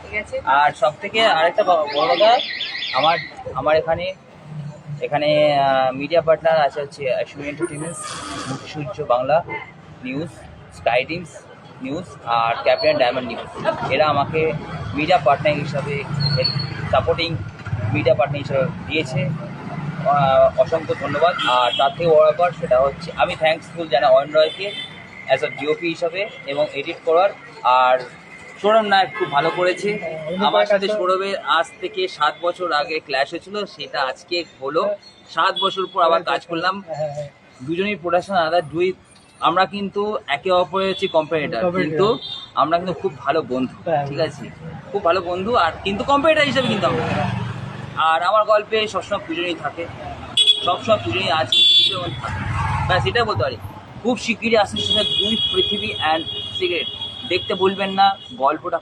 ঠিক আছে। আর সব থেকে আরেকটা বড় কথা, আমার আমার এখানে এখানে মিডিয়া পার্টনার আছে হচ্ছে Ashmi entertainments, Muktisurya Bangla news, sky teams news আর ক্যাপ্টেন ডায়মন্ড নিউজ। এরা আমাকে মিডিয়া পার্টনার হিসাবে সাপোর্টিং মিডিয়া পার্টনার হিসাবে দিয়েছে। অসংখ্য ধন্যবাদ। আর তার থেকে বড় ব্যাপার সেটা হচ্ছে আমি থ্যাঙ্কসফুল জানি অয়ন রয়কে অ্যাজ আ জিওপি হিসাবে এবং এডিট করার। আর সৌরভ নায়ক খুব ভালো করেছে আমার সাথে। সৌরভের আজ থেকে 7 বছর আগে ক্ল্যাশ হয়েছিল, সেটা আজকে হলো। 7 বছর পর আবার কাজ করলাম, দুজনেই প্রোডাকশন আলাদা। আমরা কিন্তু একে অপরের হচ্ছে কম্পিটিটর, কিন্তু আমরা কিন্তু খুব ভালো বন্ধু, ঠিক আছে, খুব ভালো বন্ধু। আর কিন্তু কম্পিটিটর হিসেবে কিন্তু আমরা, আর আমার গল্পে সবসময় পুজোই থাকে, সবসময় পুজোই আছে, পুজো থাকে, ব্যাস এটাই বলতে পারি। খুব শিগগিরই আসছে সেটা 2 পৃথিবী অ্যান্ড সিগারেট, দেখতে ভুলবেন না, গল্পটা